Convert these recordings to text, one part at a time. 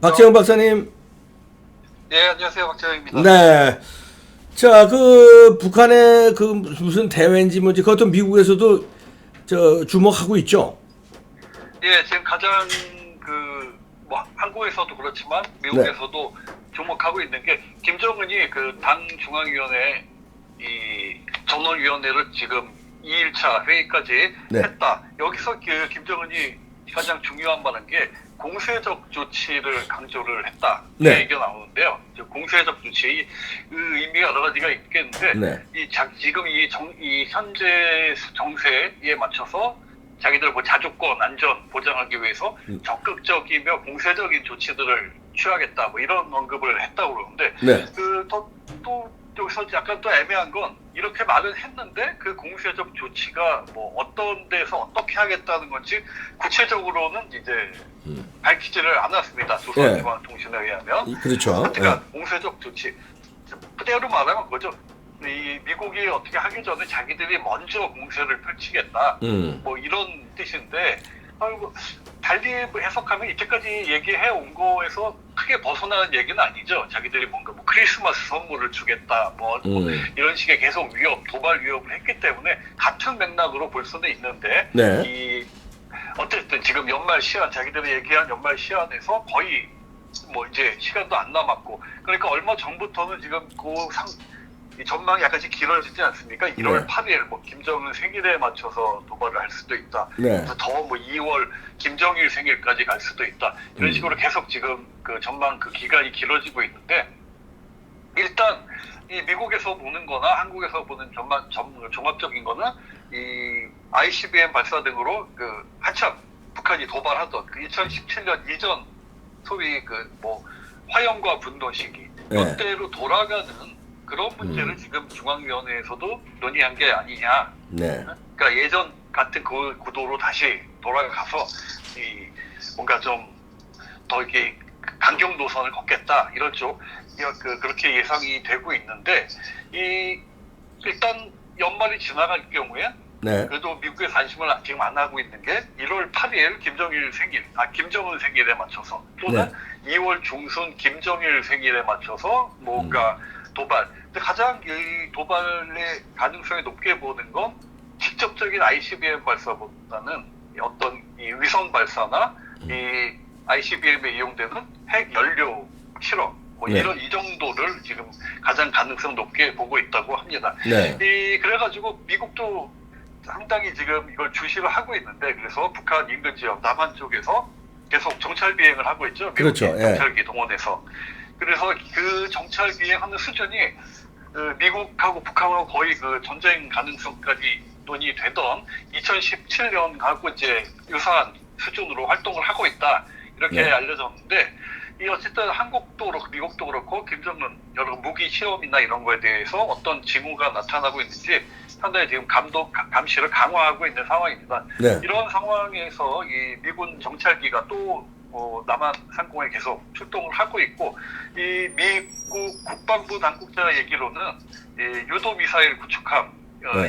박재영 박사님. 예, 안녕하세요. 박재영입니다. 네. 자, 그 북한의 그 무슨 대회인지 뭔지 그것도 미국에서도 주목하고 있죠. 예, 지금 가장 뭐 한국에서도 그렇지만 미국에서도 주목하고 있는 게 김정은이 그 당 중앙위원회 이 전원위원회를 지금 2일차 회의까지 했다. 여기서 그 김정은이 가장 중요한 말은 게 공세적 조치를 강조를 했다. 이 얘기가 나오는데요. 공세적 조치 그 의미가 여러 가지가 있겠는데 지금 이 현재 정세에 맞춰서 자기들 뭐 자주권 안전 보장하기 위해서 적극적이며 공세적인 조치들을 취하겠다 뭐 이런 언급을 했다고 그러는데 또 여기서 약간 또 애매한 건 이렇게 말은 했는데 그 공세적 조치가 뭐 어떤 데서 어떻게 하겠다는 건지 구체적으로는 이제 밝히지를 않았습니다. 조선중앙통신에 의하면. 그렇죠. 그러니까 공세적 조치 그대로 말하면 그거죠. 이 미국이 어떻게 하기 전에 자기들이 먼저 공세를 펼치겠다. 뭐 이런 뜻인데 달리 해석하면 이때까지 얘기해 온 거에서 크게 벗어나는 얘기는 아니죠. 자기들이 뭔가 뭐 크리스마스 선물을 주겠다, 뭐 이런 식의 계속 도발 위협을 했기 때문에 같은 맥락으로 볼 수는 있는데 어쨌든 지금 연말 시한 자기들이 얘기한 연말 시한에서 거의 뭐 이제 시간도 안 남았고 그러니까 얼마 전부터는 지금 이 전망이 약간씩 길어지지 않습니까? 1월 8일 뭐 김정은 생일에 맞춰서 도발을 할 수도 있다. 더 뭐 2월 김정일 생일까지 갈 수도 있다. 이런 식으로 계속 지금 그 전망 그 기간이 길어지고 있는데 일단 이 미국에서 보는 거나 한국에서 보는 종합적인 거는 이 ICBM 발사 등으로 그 한참 북한이 도발하던 그 2017년 이전 소위 그 뭐 화염과 분노 시기 이때로 돌아가는 그런 문제를 지금 중앙위원회에서도 논의한 게 아니냐. 그러니까 예전 같은 그 구도로 다시 돌아가서 뭔가 좀 더 이렇게 강경 노선을 걷겠다 이런 쪽 그렇게 예상이 되고 있는데 일단 연말이 지나갈 경우에 그래도 미국의 관심을 지금 안 하고 있는 게 1월 8일 김정은 생일에 맞춰서 또는 2월 중순 김정일 생일에 맞춰서 뭔가 도발. 근데 가장 이 도발의 가능성이 높게 보는 건 직접적인 ICBM 발사보다는 어떤 이 위성 발사나 이 ICBM에 이용되는 핵 연료 실험 이 정도를 지금 가장 가능성 높게 보고 있다고 합니다. 그래가지고 미국도 상당히 지금 이걸 주시를 하고 있는데 그래서 북한 인근 지역 남한 쪽에서 계속 정찰 비행을 하고 있죠. 미국이 정찰기 동원해서. 그래서 그 정찰 비행하는 수준이 미국하고 북한하고 거의 그 전쟁 가능성까지 논의되던 2017년하고 이제 유사한 수준으로 활동을 하고 있다 이렇게 알려졌는데 어쨌든 한국도 그렇고 미국도 그렇고 김정은 여러 무기 시험이나 이런 거에 대해서 어떤 징후가 나타나고 있는지 상당히 지금 감시를 강화하고 있는 상황입니다. 이런 상황에서 이 미군 정찰기가 또 남한 상공에 계속 출동을 하고 있고 이 미국 국방부 당국자 얘기로는 유도 미사일 구축함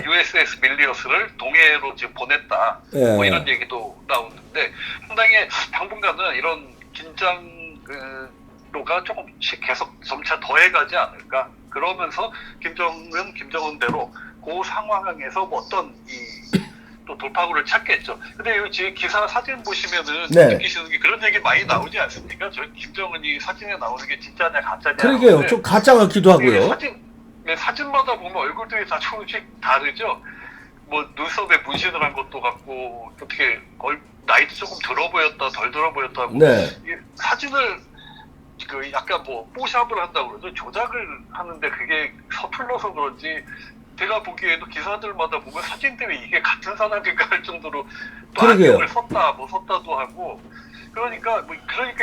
USS 밀리어스를 동해로 지금 보냈다 뭐 이런 얘기도 나오는데 상당히 당분간은 이런 긴장도가 조금씩 계속 점차 더해가지 않을까. 그러면서 김정은대로 그 상황에서 뭐 어떤 또 돌파구를 찾겠죠. 근데 여기 기사 사진 보시면은 느끼시는 게 그런 얘기 많이 나오지 않습니까? 저 김정은이 사진에 나오는 게 진짜냐 가짜냐. 그러게요. 좀 가짜 같기도 하고요. 사진마다 보면 얼굴들이 다 조금씩 다르죠. 뭐 눈썹에 문신을 한 것도 같고 어떻게 나이도 조금 들어 보였다 덜 들어 보였다고. 이 사진을 그 약간 뭐 뽀샵을 한다고 그러죠. 조작을 하는데 그게 서툴러서 그런지. 제가 보기에도 기사들마다 보면 사진들이 이게 같은 사람인가 할 정도로 또 안경을 썼다도 하고 그러니까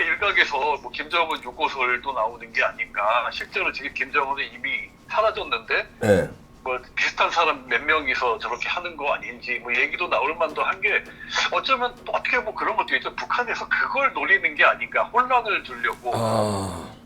일각에서 뭐 김정은 유고설도 나오는 게 아닌가. 실제로 지금 김정은은 이미 사라졌는데 뭐 비슷한 사람 몇 명이서 저렇게 하는 거 아닌지 뭐 얘기도 나올 만도 한 게 어쩌면 어떻게 뭐 그런 것도 있죠. 북한에서 그걸 노리는 게 아닌가. 혼란을 주려고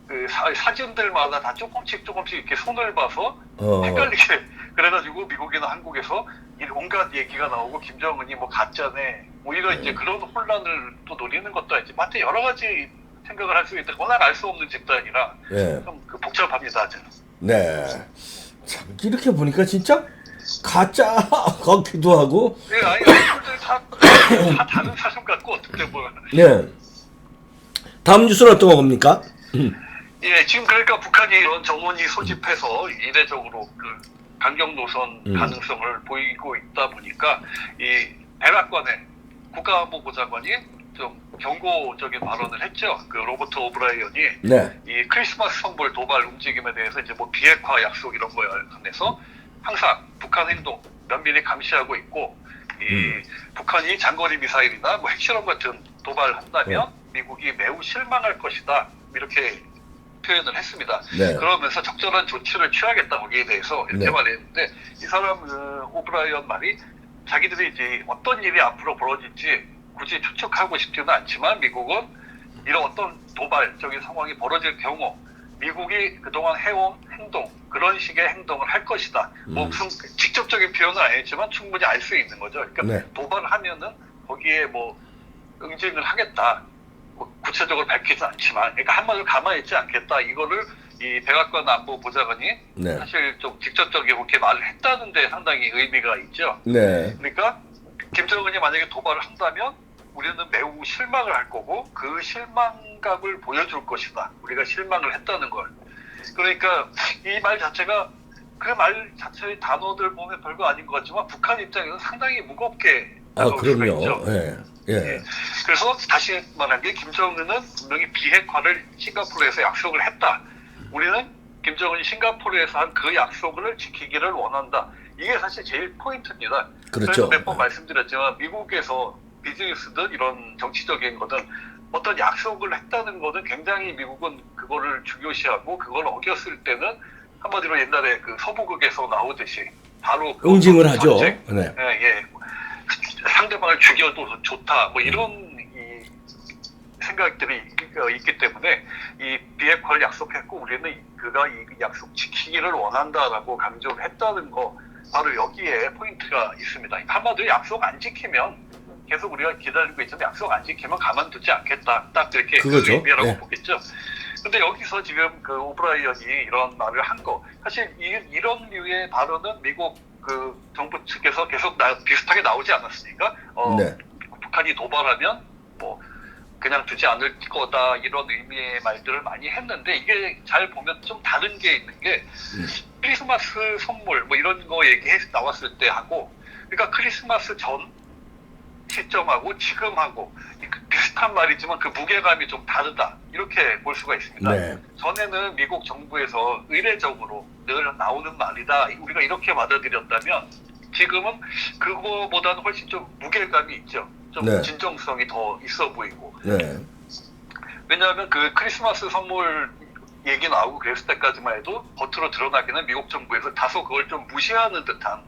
그 사진들마다 다 조금씩 이렇게 손을 봐서 헷갈리게 그래가지고 미국이나 한국에서 온갖 얘기가 나오고 김정은이 뭐 가짜네 뭐 이런 이제 그런 혼란을 또 노리는 것도 아니지. 하여튼 여러 가지 생각을 할 수 있는데 워낙 알 수 없는 집단이라 예. 좀 복잡합니다. 저는. 네. 참 이렇게 보니까 진짜 가짜 같기도 하고. 예, 아니 얼굴들 다 다른 사람 같고 어떻게 보면. 네. 다음 뉴스는 어떤 겁니까? 예, 지금 그러니까 북한이 이런 정원이 소집해서 이례적으로 그 강경 노선 가능성을 보이고 있다 보니까 이 백악관의 국가안보보좌관이 좀 경고적인 발언을 했죠. 그 로버트 오브라이언이 네. 이 크리스마스 선물 도발 움직임에 대해서 이제 뭐 비핵화 약속 이런 거에 관해서 항상 북한 행동 면밀히 감시하고 있고 이 북한이 장거리 미사일이나 뭐 핵실험 같은 도발한다면 미국이 매우 실망할 것이다 이렇게 표현을 했습니다. 네. 그러면서 적절한 조치를 취하겠다 거기에 대해서 이렇게 네. 말했는데 이 사람 오브라이언 말이 자기들이 이제 어떤 일이 앞으로 벌어질지 굳이 추측하고 싶지는 않지만 미국은 이런 어떤 도발적인 상황이 벌어질 경우 미국이 그동안 해온 행동 그런 식의 행동을 할 것이다. 뭐 무슨 직접적인 표현은 아니지만 충분히 알 수 있는 거죠. 그러니까 네. 도발을 하면은 거기에 뭐 응징을 하겠다. 뭐 구체적으로 밝히진 않지만, 그러니까 한마디로 가만히 있지 않겠다. 이거를 이 백악관 안보보좌관이 네. 사실 좀 직접적으로 그렇게 말을 했다는데 상당히 의미가 있죠. 네. 그러니까 김정은이 만약에 도발을 한다면 우리는 매우 실망을 할 거고 그 실망감을 보여줄 것이다. 우리가 실망을 했다는 걸. 그러니까 이 말 자체가 그 말 자체의 단어들 보면 별거 아닌 것 같지만 북한 입장에서는 상당히 무겁게 다가올 수가 있죠. 그럼요. 예. 예. 그래서 다시 말한 게 김정은은 분명히 비핵화를 싱가포르에서 약속을 했다. 우리는 김정은이 싱가포르에서 한 그 약속을 지키기를 원한다. 이게 사실 제일 포인트입니다. 그렇죠. 몇 번 말씀드렸지만 미국에서 비즈니스든 이런 정치적인 거든 어떤 약속을 했다는 거는 굉장히 미국은 그거를 중요시하고 그걸 어겼을 때는 한마디로 옛날에 그 서부극에서 나오듯이 바로 응징을 하죠. 전쟁, 네. 예, 상대방을 죽여도 좋다. 뭐 이런 이 생각들이 있기 때문에 이 비핵화를 약속했고 우리는 그가 이 약속 지키기를 원한다라고 강조를 했다는 거 바로 여기에 포인트가 있습니다. 한마디로 약속 안 지키면 계속 우리가 기다리고 있지만 약속 안 지키면 가만두지 않겠다. 딱 이렇게 그 그거죠. 의미라고 네. 보겠죠. 근데 여기서 지금 그 오브라이언이 이런 말을 한 거, 사실 이런 류의 발언은 미국 그 정부 측에서 계속 비슷하게 나오지 않았습니까? 네. 북한이 도발하면 뭐 그냥 두지 않을 거다 이런 의미의 말들을 많이 했는데 이게 잘 보면 좀 다른 게 있는 게 크리스마스 선물 뭐 이런 거 나왔을 때 하고 그러니까 크리스마스 전 시점하고 지금하고 비슷한 말이지만 그 무게감이 좀 다르다 이렇게 볼 수가 있습니다. 네. 전에는 미국 정부에서 의례적으로 늘 나오는 말이다 우리가 이렇게 받아들였다면 지금은 그거보다는 훨씬 좀 무게감이 있죠. 좀 네. 진정성이 더 있어 보이고. 네. 왜냐하면 그 크리스마스 선물 얘기 나오고 그랬을 때까지만 해도 겉으로 드러나기는 미국 정부에서 다소 그걸 좀 무시하는 듯한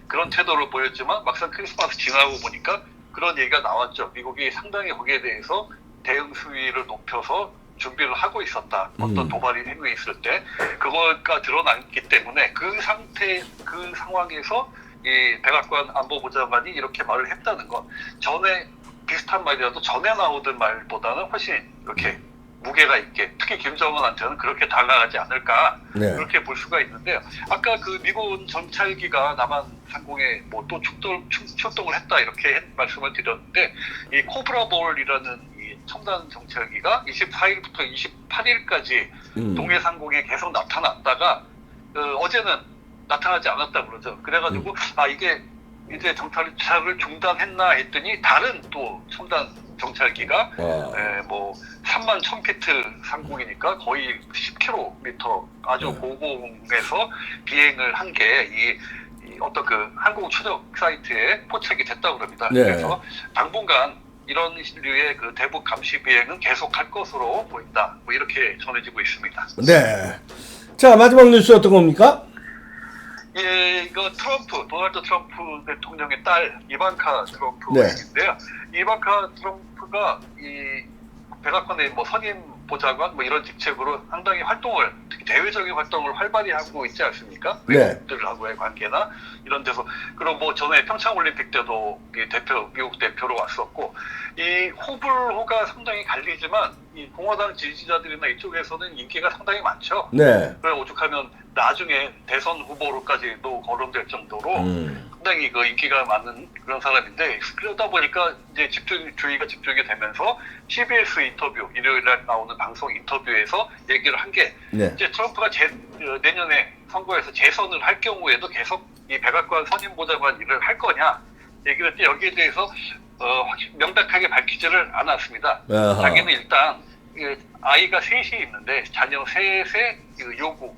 그런 태도를 보였지만 막상 크리스마스 지나고 보니까 그런 얘기가 나왔죠. 미국이 상당히 거기에 대해서 대응 수위를 높여서 준비를 하고 있었다. 어떤 도발이 행위에 있을 때 그거가 드러났기 때문에 그 상황에서 이 백악관 안보보좌관이 이렇게 말을 했다는 건 전에 비슷한 말이라도 전에 나오던 말보다는 훨씬 이렇게 무게가 있게 특히 김정은한테는 그렇게 다가가지 않을까 네. 그렇게 볼 수가 있는데요. 아까 그 미군 정찰기가 남한 상공에 뭐 또 출동을 했다 이렇게 말씀을 드렸는데 이 코브라볼이라는 이 첨단 정찰기가 24일부터 28일까지 동해 상공에 계속 나타났다가 어제는 나타나지 않았다 그러죠. 그래가지고 이게 이제 정찰을 중단했나 했더니 다른 또 첨단 정찰기가 뭐 3만 1000피트 상공이니까 거의 10km 아주 고공에서 비행을 한 게 이 어떤 그 항공 추적 사이트에 포착이 됐다고 합니다. 네. 그래서 당분간 이런 류의 그 대북 감시 비행은 계속할 것으로 보인다. 뭐 이렇게 전해지고 있습니다. 네. 자, 마지막 뉴스 어떤 겁니까? 예, 이거 도널드 트럼프 대통령의 딸 이반카 트럼프 네. 얘기인데요. 이반카 트럼프가 이 백악관의 뭐 선임 보좌관 뭐 이런 직책으로 상당히 활동을, 특히 대외적인 활동을 활발히 하고 있지 않습니까? 네. 외국들하고의 관계나 이런 데서. 그리고 뭐 전에 평창올림픽 때도 미국 대표로 왔었고, 이 호불호가 상당히 갈리지만 이 공화당 지지자들이나 이쪽에서는 인기가 상당히 많죠. 네. 그래 오죽하면 나중에 대선 후보로까지도 거론될 정도로 상당히 그 인기가 많은 그런 사람인데, 그러다 보니까 이제 주의가 집중이 되면서 CBS 인터뷰, 일요일날 나오는 방송 인터뷰에서 얘기를 한 게, 네. 이제 트럼프가 내년에 선거에서 재선을 할 경우에도 계속 이 백악관 선임보좌관 일을 할 거냐 얘기를 했는데, 여기에 대해서 명백하게 밝히지를 않았습니다. 아하. 자기는 일단 아이가 셋이 있는데 자녀 셋의 요구,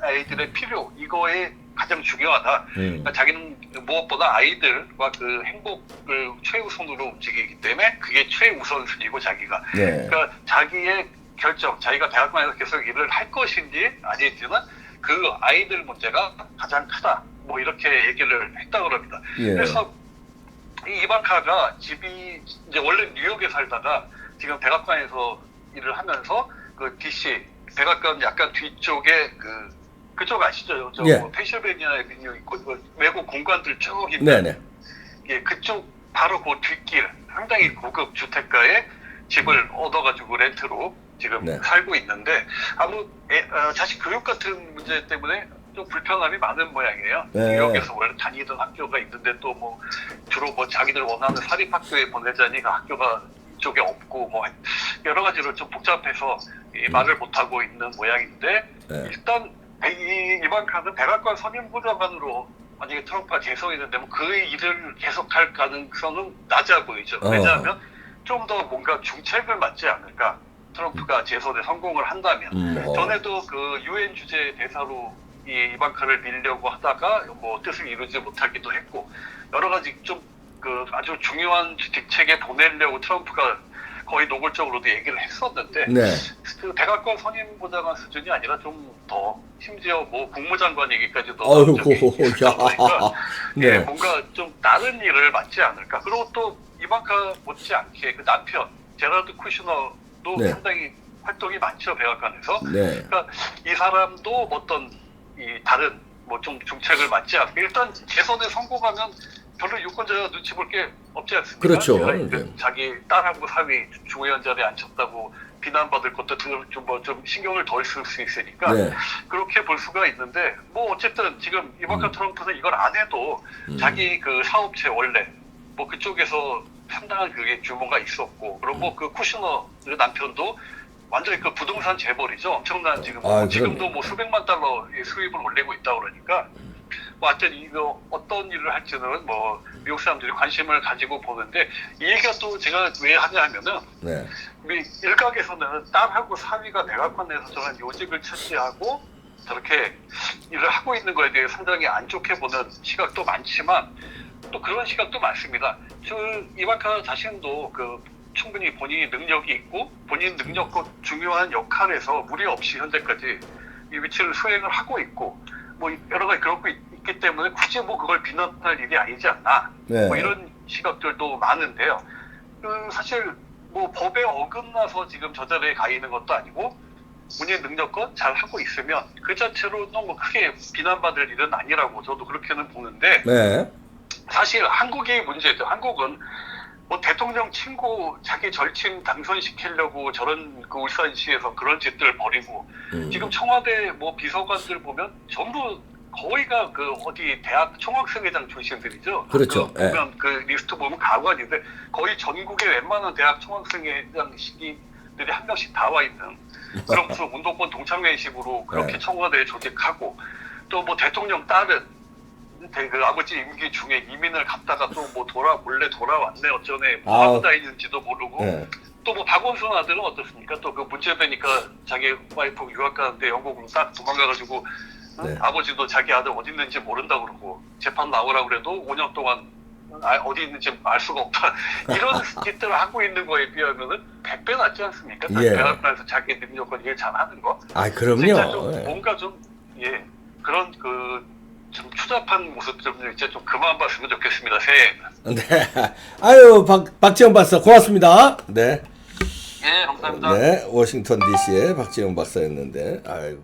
아이들의 필요, 이거에 가장 중요하다. 그러니까 자기는 무엇보다 아이들과 그 행복을 최우선으로 움직이기 때문에 그게 최우선순위고, 자기가. 네. 그러니까 자기의 결정, 자기가 대학관에서 계속 일을 할 것인지 아닐지는 그 아이들 문제가 가장 크다. 뭐 이렇게 얘기를 했다 그럽니다. 예. 그래서 이 이방카가 집이 이제 원래 뉴욕에 살다가 지금 백악관에서 일을 하면서 그 DC 백악관 약간 뒤쪽에 그쪽 아시죠? 저 예. 뭐 펜실베니아 에비뉴 있고 외국 공간들 쭉 있는, 네네. 예, 그쪽 바로 그 뒷길 상당히 고급 주택가에 집을 얻어가지고 렌트로 지금 네. 살고 있는데, 자식 교육 같은 문제 때문에 좀 불편함이 많은 모양이에요. 네. 뉴욕에서 원래 다니던 학교가 있는데 또 뭐 주로 뭐 자기들 원하는 사립학교에 보내자니 그 학교가 이쪽에 없고 뭐 여러 가지로 좀 복잡해서 말을 못하고 있는 모양인데, 네. 일단 이 이방카는 백악관 선임보좌관으로 만약에 트럼프가 재선이 된다면 그 일을 계속할 가능성은 낮아 보이죠. 왜냐하면 좀 더 뭔가 중책을 맡지 않을까, 트럼프가 재선에 성공을 한다면. 전에도 그 UN 주재 대사로 이 이방카를 밀려고 하다가 뭐 뜻을 이루지 못하기도 했고, 여러 가지 좀 그 아주 중요한 직책에 보내려고 트럼프가 거의 노골적으로도 얘기를 했었는데, 네. 그 백악관 선임보좌관 수준이 아니라 좀 더, 심지어 뭐 국무장관 얘기까지도 어이구, 보니까 네. 예, 뭔가 좀 다른 일을 맡지 않을까. 그리고 또 이방카 못지않게 그 남편 제라드 쿠시너도 네. 상당히 활동이 많죠, 백악관에서. 네. 그러니까 이 사람도 어떤 이 다른 뭐 좀 중책을 맡지 않고, 일단 재선에 성공하면 별로 유권자가 눈치 볼 게 없지 않습니까? 그렇죠. 네. 자기 딸하고 사위 주호연 자리에 앉혔다고 비난받을 것도 좀 신경을 덜 쓸 수 있으니까 네. 그렇게 볼 수가 있는데, 뭐 어쨌든 지금 이방카 트럼프는 이걸 안 해도 자기 그 사업체 원래 뭐 그쪽에서 상당한 그게 규모가 있었고, 그리고 뭐 그 쿠시너 남편도 완전히 그 부동산 재벌이죠. 엄청난 지금 지금도 뭐 수백만 달러 수입을 올리고 있다 그러니까, 뭐 하여튼 이거 어떤 일을 할지는 뭐 미국 사람들이 관심을 가지고 보는데, 이 얘기가 또 제가 왜 하냐 하면은, 네. 일각에서는 딸하고 사위가 백악관에서 저런 요직을 차지하고 저렇게 일을 하고 있는 거에 대해 상당히 안 좋게 보는 시각도 많지만, 또 그런 시각도 많습니다. 이방카 자신도 충분히 본인이 능력이 있고 본인 능력과 중요한 역할에서 무리 없이 현재까지 이 위치를 수행을 하고 있고, 뭐 여러 가지 그렇고 있기 때문에 굳이 뭐 그걸 비난할 일이 아니지 않나. 네. 뭐 이런 시각들도 많은데요. 사실 뭐 법에 어긋나서 지금 저 자리에 가 있는 것도 아니고, 본인 능력껏 잘 하고 있으면 그 자체로는 뭐 크게 비난받을 일은 아니라고 저도 그렇게는 보는데, 네. 사실 한국이 문제죠. 한국은 뭐 대통령 친구 자기 절친 당선시키려고 저런 그 울산시에서 그런 짓들을 벌이고, 지금 청와대 뭐 비서관들 보면 전부 거의가 그 어디 대학 총학생회장 출신들이죠. 그렇죠. 보면 그 리스트 보면 가관인데 거의 전국의 웬만한 대학 총학생회장 시기들이 한 명씩 다 와 있는 그런 무슨 운동권 동창회식으로 그렇게 청와대에 조직하고, 또 뭐 대통령 딸은 그 아버지 임기 중에 이민을 갔다가 또 뭐 몰래 돌아왔네 어쩌네 뭐 하고 다니는지도 모르고, 또 뭐 박원순 아들은 어떻습니까? 또 그 문제 되니까 자기 와이프 유학 가는데 영국으로 딱 도망가가지고 아버지도 자기 아들 어디 있는지 모른다 그러고, 재판 나오라고 그래도 5년 동안 어디 있는지 알 수가 없다. 이런 짓들을 하고 있는 거에 비하면은 100배 낫지 않습니까? 예. 대학교에서 자기 능력과 일 잘하는 거. 그럼요. 진짜 좀 뭔가 좀 그런 좀 추잡한 모습 좀 이제 좀 그만 봤으면 좋겠습니다. 새해에는. 네. 아유, 박지원 박사 고맙습니다. 네. 예, 감사합니다. 네, 워싱턴 DC의 박지영 박사였는데, 아이고.